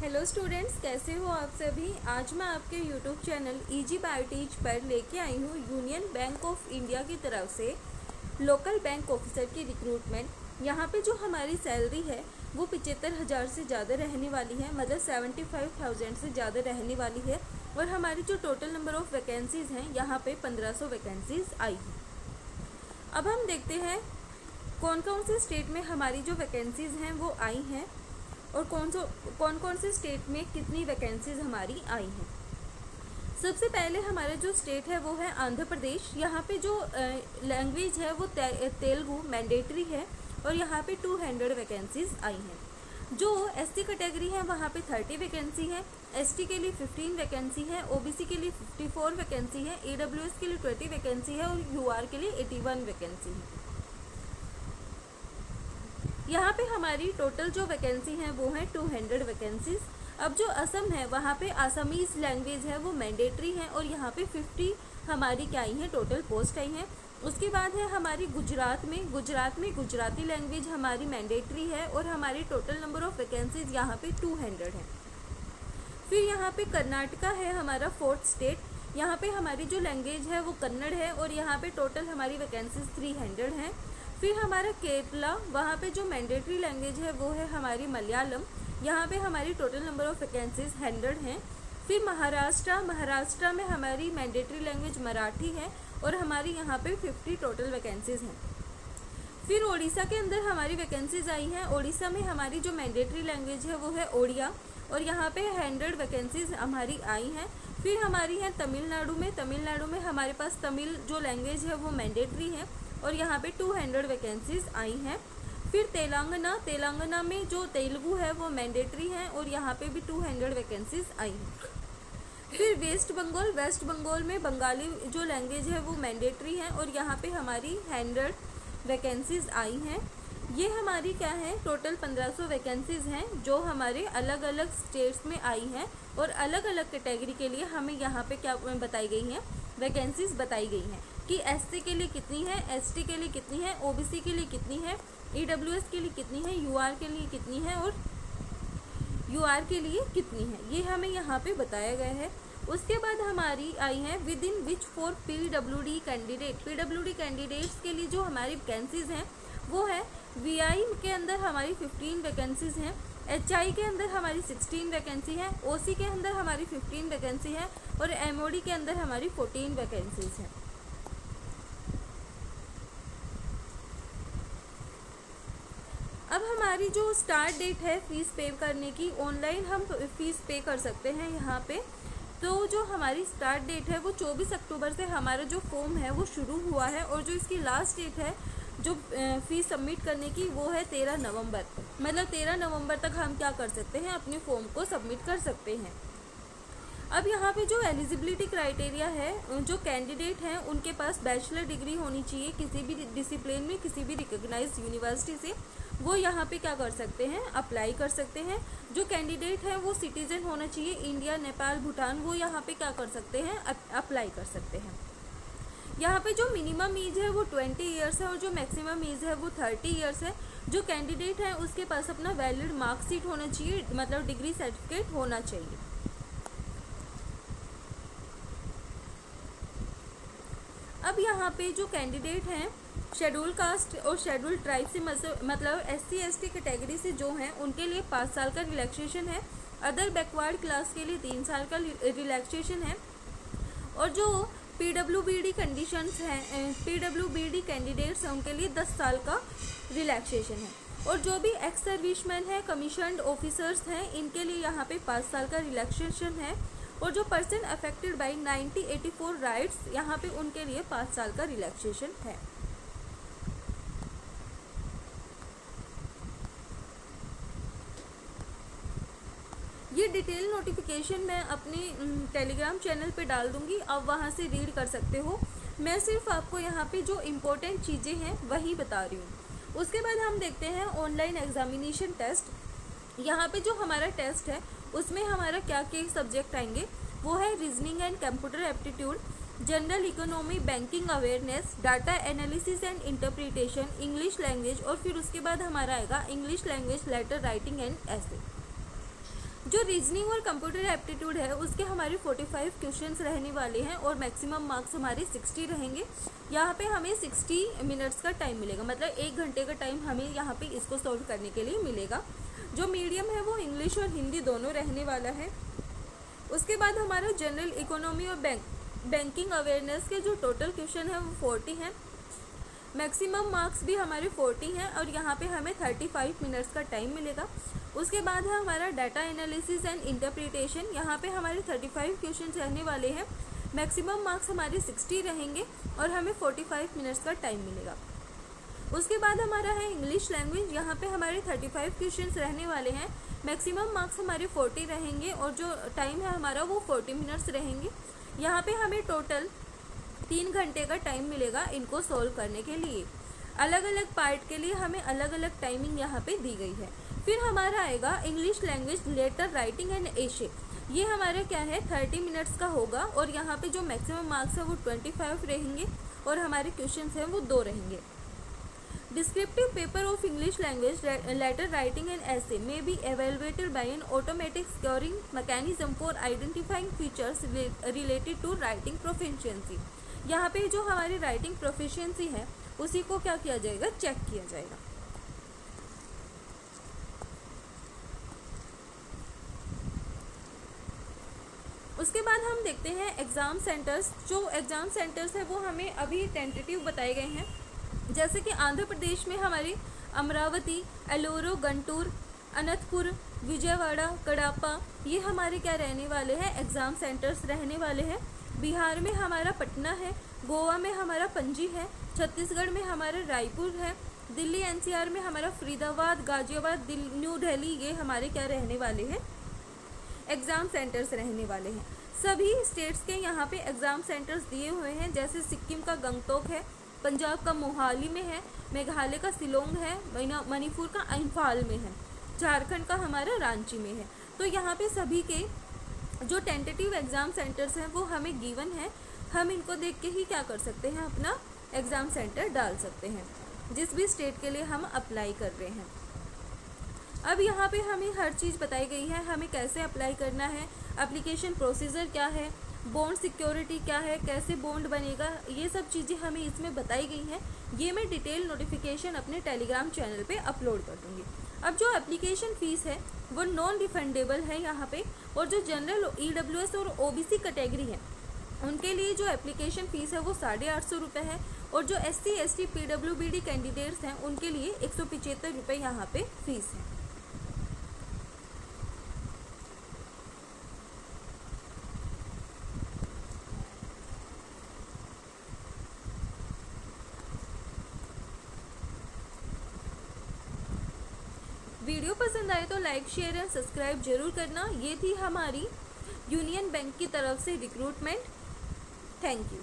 Hello students, कैसे हो आप सभी। आज मैं आपके YouTube channel easy by teach पर लेके आई हूँ यूनियन बैंक ऑफ इंडिया की तरफ से लोकल बैंक ऑफिसर की रिक्रूटमेंट। यहाँ पे जो हमारी सैलरी है वो 75,000 से ज़्यादा रहने वाली है, मतलब 75,000 से ज़्यादा रहने वाली है। और हमारी जो टोटल नंबर ऑफ़ वैकेंसीज़ हैं यहाँ पे 1500 वैकेंसीज़ आई हैं। अब हम देखते हैं कौन कौन से स्टेट में हमारी जो वैकेंसीज़ हैं वो आई हैं और कौन कौन से स्टेट में कितनी वैकेंसीज़ हमारी आई हैं। सबसे पहले हमारा जो स्टेट है वो है आंध्र प्रदेश। यहाँ पे जो लैंग्वेज है वो तेलुगु मैंडेटरी है और यहाँ पे 200 वैकेंसीज़ आई हैं। जो एससी कैटेगरी है वहाँ पे 30 वैकेंसी है, एसटी के लिए 15 वैकेंसी है, ओबीसी के लिए 54 वैकेंसी है, ईडब्ल्यूएस के लिए 20 वैकेंसी है और यूआर के लिए 81 वैकेंसी है। यहाँ पे हमारी टोटल जो वैकेंसी है वो है 200 वैकेंसीज़। अब जो असम है वहाँ पे आसामीज़ लैंग्वेज है वो मैंडेटरी है और यहाँ पे 50 हमारी क्या आई हैं, टोटल पोस्ट आई हैं। उसके बाद है हमारी गुजरात में गुजराती लैंग्वेज हमारी मैंडेटरी है और हमारी टोटल नंबर ऑफ़ वैकेंसीज़ यहाँ पे 200 है। फिर यहाँ पे कर्नाटका है हमारा 4th स्टेट। यहाँ पे हमारी जो लैंग्वेज है वो कन्नड़ है और यहाँ पे टोटल हमारी वैकेंसीज़ 300 हैं। फिर हमारा केरला, वहाँ पे जो मैंडेटरी लैंग्वेज है वो है हमारी मलयालम। यहाँ पे हमारी टोटल नंबर ऑफ़ वैकेंसीज़ 100 हैं। फिर महाराष्ट्र में हमारी मैंडेटरी लैंग्वेज मराठी है और हमारी यहाँ पे 50 टोटल वैकेंसीज़ हैं। फिर उड़ीसा के अंदर हमारी वैकेंसीज़ आई हैं। उड़ीसा में हमारी जो मैंडेटरी लैंग्वेज है वो है ओडिया और यहाँ पे 100 वैकेंसीज़ हमारी आई हैं। फिर हमारी है तमिलनाडु में हमारे पास तमिल जो लैंग्वेज है वो मैंडेटरी है और यहाँ पे 200 वैकेंसीज़ आई हैं। फिर तेलंगाना में जो तेलुगु है वो मैंडेटरी है और यहाँ पे भी 200 वैकेंसीज़ आई हैं। फिर वेस्ट बंगाल में बंगाली जो लैंग्वेज है वो मैंडेटरी है और यहाँ पे हमारी 100 वैकेंसीज़ आई हैं। ये हमारी क्या है, टोटल 1500 वैकेंसीज़ हैं जो हमारे अलग अलग स्टेट्स में आई हैं और अलग अलग कैटेगरी के लिए हमें यहाँ पे क्या बताई गई हैं, वैकेंसीज़ बताई गई हैं कि एससी के लिए कितनी है, एसटी के लिए कितनी है, ओबीसी के लिए कितनी है, ईडब्ल्यूएस के लिए कितनी है, यूआर के लिए कितनी है और यूआर के लिए कितनी है, ये हमें यहाँ पे बताया गया है। उसके बाद हमारी आई है with in which for PWD candidates के लिए जो हमारी वैकेंसीज़ हैं वो है वीआई के अंदर हमारी 15 वैकेंसीज़ हैं, एचआई के अंदर हमारी 16 वैकेंसी है, ओसी के अंदर हमारी 15 वैकेंसी है और एमओडी के अंदर हमारी 14 वैकेंसीज़ हैं। अब हमारी जो स्टार्ट डेट है फ़ीस पे करने की, ऑनलाइन हम फ़ीस पे कर सकते हैं यहाँ पे। तो जो हमारी स्टार्ट डेट है वो 24 अक्टूबर से हमारा जो फॉर्म है वो शुरू हुआ है और जो इसकी लास्ट डेट है जो फ़ीस सबमिट करने की वो है 13 नवंबर। मतलब 13 नवंबर तक हम क्या कर सकते हैं, अपने फॉर्म को सबमिट कर सकते हैं। अब यहाँ पे जो एलिजिबिलिटी क्राइटेरिया है, जो कैंडिडेट हैं उनके पास बैचलर डिग्री होनी चाहिए किसी भी डिसिप्लिन में, किसी भी रिकॉग्नाइज्ड यूनिवर्सिटी से, वो यहाँ पे क्या कर सकते हैं, अप्लाई कर सकते हैं। जो कैंडिडेट है वो सिटीज़न होना चाहिए इंडिया, नेपाल, भूटान, वो यहाँ पे क्या कर सकते हैं, अप्लाई कर सकते हैं। यहाँ पे जो मिनिमम एज है वो 20 ईयर्स है और जो मैक्सिमम एज है वो 30 ईयर्स है। जो कैंडिडेट है उसके पास अपना वैलिड मार्कशीट होना चाहिए, मतलब डिग्री सर्टिफिकेट होना चाहिए। अब यहाँ पे जो कैंडिडेट हैं शेड्यूल कास्ट और शेड्यूल ट्राइब से मतलब एससी एसटी कैटेगरी से जो हैं उनके लिए 5 साल का रिलैक्सेशन है। अदर बैकवर्ड क्लास के लिए 3 साल का रिलैक्सेशन है और जो पीडब्ल्यूबीडी कंडीशंस हैं, पीडब्ल्यूबीडी कैंडिडेट्स हैं उनके लिए 10 साल का रिलैक्सेशन है। और जो भी एक्स सर्विसमैन हैं, कमीशन्ड ऑफिसर्स हैं, इनके लिए यहाँ पे 5 साल का रिलैक्सेशन है। और जो पर्सन अफेक्टेड बाय 1984 राइट्स, यहाँ पे उनके लिए 5 साल का रिलैक्सेशन है। ये डिटेल नोटिफिकेशन मैं अपने टेलीग्राम चैनल पे डाल दूँगी, आप वहाँ से रीड कर सकते हो। मैं सिर्फ आपको यहाँ पे जो इम्पोर्टेंट चीज़ें हैं वही बता रही हूँ। उसके बाद हम देखते हैं ऑनलाइन एग्जामिनेशन टेस्ट। यहाँ पे जो हमारा टेस्ट है उसमें हमारा क्या क्या सब्जेक्ट आएंगे, वो है reasoning and computer aptitude, general economy, banking awareness, data analysis and interpretation, English language और फिर उसके बाद हमारा आएगा English language letter writing and essay. जो रीजनिंग और कंप्यूटर एप्टीट्यूड है उसके हमारे 45 क्वेश्चंस रहने वाले हैं और मैक्सिमम मार्क्स हमारे 60 रहेंगे। यहाँ पे हमें 60 मिनट्स का टाइम मिलेगा, मतलब 1 घंटे का टाइम हमें यहाँ पे इसको सॉल्व करने के लिए मिलेगा। जो मीडियम है वो इंग्लिश और हिंदी दोनों रहने वाला है। उसके बाद हमारा जनरल इकोनॉमी और बैंकिंग अवेयरनेस के जो टोटल क्वेश्चन है वो 40 हैं। मैक्सिमम मार्क्स भी हमारे 40 हैं और यहाँ पे हमें 35 मिनट्स का टाइम मिलेगा। उसके बाद है हमारा डाटा एनालिसिस एंड इंटरप्रिटेशन। यहाँ पे हमारे 35 क्वेश्चन रहने वाले हैं। मैक्सिमम मार्क्स हमारे 60 रहेंगे और हमें 45 मिनट्स का टाइम मिलेगा। उसके बाद हमारा है इंग्लिश लैंग्वेज। यहाँ पे हमारे 35 क्वेश्चन रहने वाले हैं। मैक्सिमम मार्क्स हमारे 40 रहेंगे और जो टाइम है हमारा वो 40 मिनट्स रहेंगे। यहाँ पे हमें टोटल 3 घंटे का टाइम मिलेगा इनको सॉल्व करने के लिए। अलग अलग पार्ट के लिए हमें अलग अलग टाइमिंग यहाँ पे दी गई है। फिर हमारा आएगा English language letter writing and essay. ये हमारा क्या है 30 मिनट्स का होगा और यहाँ पे जो मैक्सिमम मार्क्स है वो 25 रहेंगे और हमारे क्वेश्चंस हैं वो 2 रहेंगे। Descriptive paper of English language letter writing and essay may be evaluated by an automatic scoring mechanism for identifying features related to writing proficiency. यहाँ पे जो हमारी राइटिंग प्रोफिशिएंसी है उसी को क्या किया जाएगा, चेक किया जाएगा। उसके बाद हम देखते हैं एग्ज़ाम सेंटर्स। जो एग्ज़ाम सेंटर्स है वो हमें अभी टेंटेटिव बताए गए हैं, जैसे कि आंध्र प्रदेश में हमारे अमरावती, एलोरो, गंटूर, अनंतपुर, विजयवाड़ा, कड़ापा, ये हमारे क्या रहने वाले हैं, एग्ज़ाम सेंटर्स रहने वाले हैं। बिहार में हमारा पटना है, गोवा में हमारा पणजी है, छत्तीसगढ़ में हमारा रायपुर है, दिल्ली एनसीआर में हमारा फरीदाबाद, गाजियाबाद, न्यू दिल्ली, ये हमारे क्या रहने वाले हैं, एग्ज़ाम सेंटर्स रहने वाले हैं। सभी स्टेट्स के यहाँ पे एग्ज़ाम सेंटर्स दिए हुए हैं, जैसे सिक्किम का गंगटोक है, पंजाब का मोहाली में है, मेघालय का शिलोंग है, मणिपुर का इम्फाल में है, झारखंड का हमारा रांची में है। तो यहाँ पे सभी के जो टेंटेटिव एग्ज़ाम सेंटर्स हैं वो हमें गिवन है। हम इनको देख के ही क्या कर सकते हैं, अपना एग्ज़ाम सेंटर डाल सकते हैं जिस भी स्टेट के लिए हम अप्लाई कर रहे हैं। अब यहाँ पे हमें हर चीज़ बताई गई है, हमें कैसे अप्लाई करना है, एप्लीकेशन प्रोसीजर क्या है, बॉन्ड सिक्योरिटी क्या है, कैसे बॉन्ड बनेगा, ये सब चीज़ें हमें इसमें बताई गई हैं। ये मैं डिटेल नोटिफिकेशन अपने टेलीग्राम चैनल पे अपलोड कर दूँगी। अब जो एप्लीकेशन फ़ीस है वो नॉन रिफंडेबल है यहाँ पे, और जो जनरल EWS और OBC कैटेगरी है उनके लिए जो एप्लीकेशन फ़ीस है वो 850 रुपये है, और जो SC ST PWBD कैंडिडेट्स हैं उनके लिए 175 रुपये यहाँ पे फ़ीस है। वीडियो पसंद आए तो लाइक, शेयर एंड सब्सक्राइब जरूर करना। ये थी हमारी यूनियन बैंक की तरफ से रिक्रूटमेंट। Thank you.